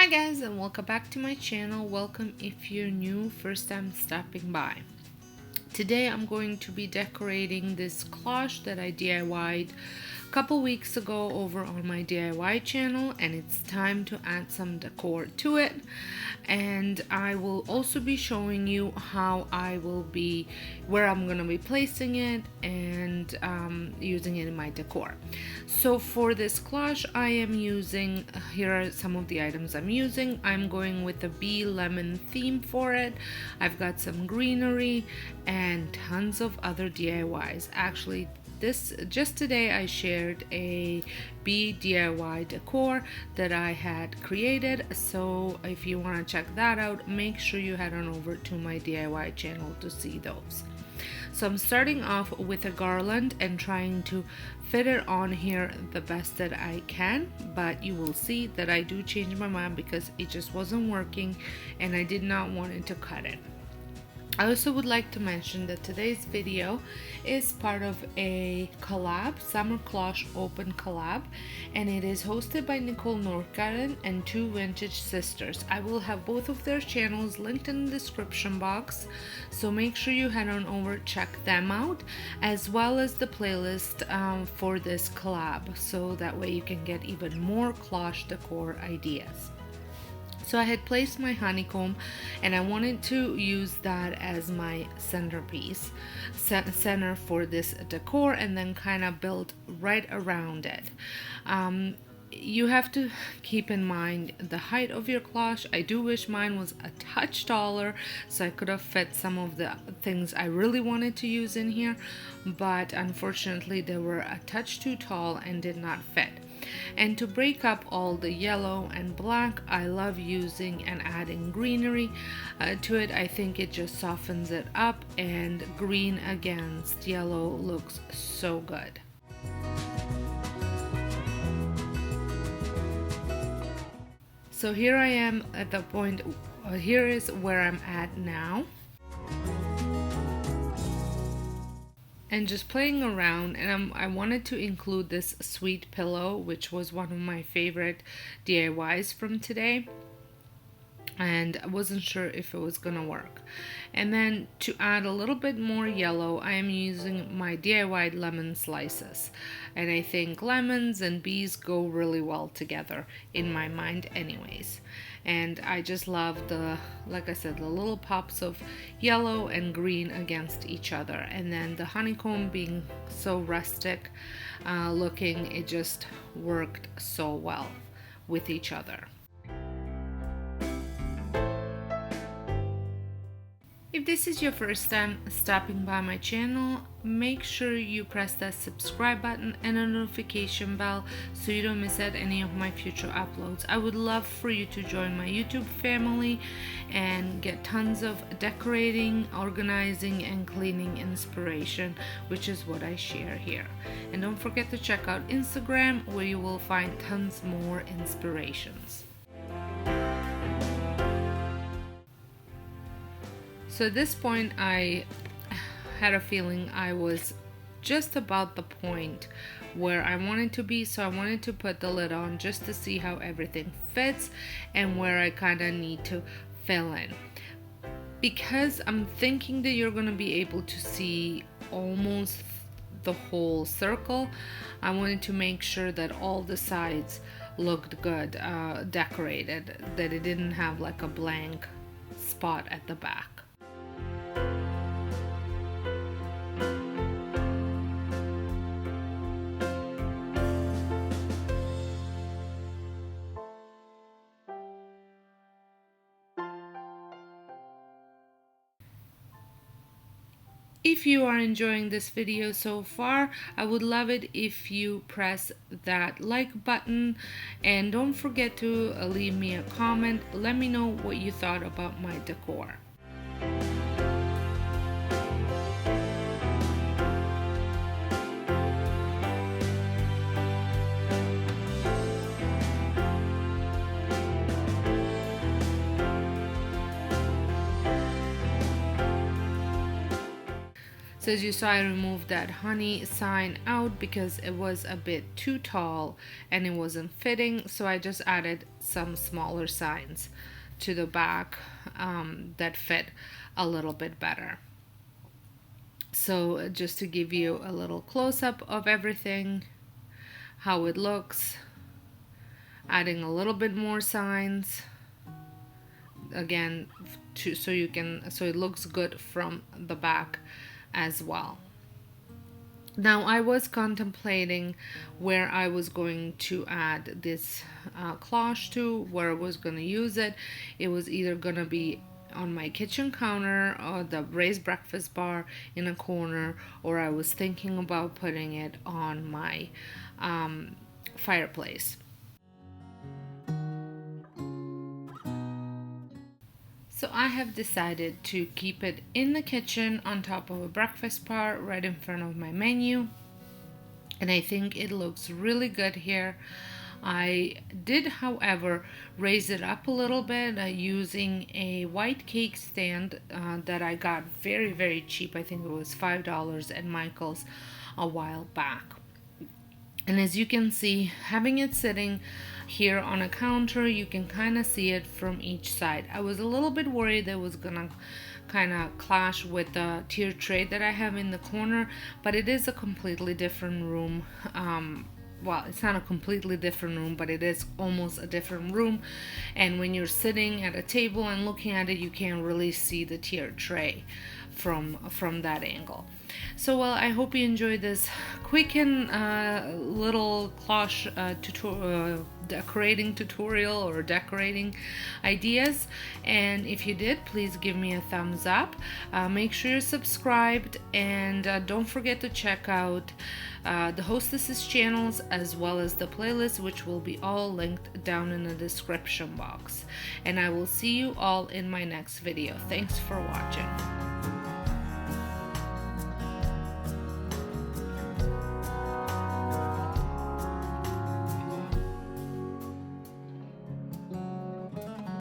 Hi guys, and welcome back to my channel. Welcome if you're new, first time stopping by. Today I'm going to be decorating this cloche that I DIY'd a couple weeks ago over on my DIY channel, and it's time to add some decor to it. And I will also be showing you how where I'm going to be placing it and using it in my decor. So for this cloche I am using, here are some of the items I'm using. I'm going with a bee lemon theme for it. I've got some greenery and tons of other DIYs. Actually, just today I shared a bee DIY decor that I had created, so if you want to check that out, make sure you head on over to my DIY channel to see those. So I'm starting off with a garland and trying to fit it on here the best that I can, but you will see that I do change my mind because it just wasn't working and I did not want it to cut it. I also would like to mention that today's video is part of a collab, Summer Cloche Open collab, and it is hosted by Nicole Northgarden and Two Vintage Sisters. I will have both of their channels linked in the description box, so make sure you head on over, check them out, as well as the playlist for this collab, so that way you can get even more cloche decor ideas. So I had placed my honeycomb and I wanted to use that as my centerpiece, center for this decor, and then kind of build right around it. You have to keep in mind the height of your cloche. I do wish mine was a touch taller so I could have fit some of the things I really wanted to use in here, but unfortunately they were a touch too tall and did not fit. And to break up all the yellow and black, I love using and adding greenery to it. I think it just softens it up, and green against yellow looks so good. So here I am at the point, here is where I'm at now. And just playing around, and I wanted to include this sweet pillow, which was one of my favorite DIYs from today, and I wasn't sure if it was gonna work. And then to add a little bit more yellow, I am using my DIY lemon slices, and I think lemons and bees go really well together in my mind anyways. And I just love like I said, the little pops of yellow and green against each other, and then the honeycomb being so rustic looking, it just worked so well with each other. If this is your first time stopping by my channel, make sure you press that subscribe button and a notification bell so you don't miss out any of my future uploads. I would love for you to join my YouTube family and get tons of decorating, organizing, and cleaning inspiration, which is what I share here. And don't forget to check out Instagram, where you will find tons more inspirations. So at this point, I had a feeling I was just about the point where I wanted to be, so I wanted to put the lid on just to see how everything fits and where I kind of need to fill in. Because I'm thinking that you're going to be able to see almost the whole circle, I wanted to make sure that all the sides looked good, decorated, that it didn't have like a blank spot at the back. If you are enjoying this video so far, I would love it if you press that like button, and don't forget to leave me a comment. Let me know what you thought about my decor. So as you saw, I removed that honey sign out because it was a bit too tall and it wasn't fitting, so I just added some smaller signs to the back that fit a little bit better. So just to give you a little close-up of everything, how it looks, adding a little bit more signs again so it looks good from the back as well. Now I was contemplating where I was going to add this cloche to, where I was going to use it. It was either going to be on my kitchen counter or the raised breakfast bar in a corner, or I was thinking about putting it on my fireplace. So I have decided to keep it in the kitchen on top of a breakfast bar right in front of my menu, and I think it looks really good here. I did, however, raise it up a little bit using a white cake stand that I got very, very cheap. I think it was $5 at Michael's a while back. And as you can see, having it sitting here on a counter, you can kind of see it from each side. I was a little bit worried that it was gonna kind of clash with the tier tray that I have in the corner, but it is a completely different room. Well, it's not a completely different room, but it is almost a different room, and when you're sitting at a table and looking at it, you can't really see the tier tray from that angle. So well, I hope you enjoyed this quick and little cloche decorating tutorial or decorating ideas, and if you did, please give me a thumbs up. Make sure you're subscribed, and don't forget to check out the hostesses channels as well as the playlist, which will be all linked down in the description box. And I will see you all in my next video. Thanks for watching.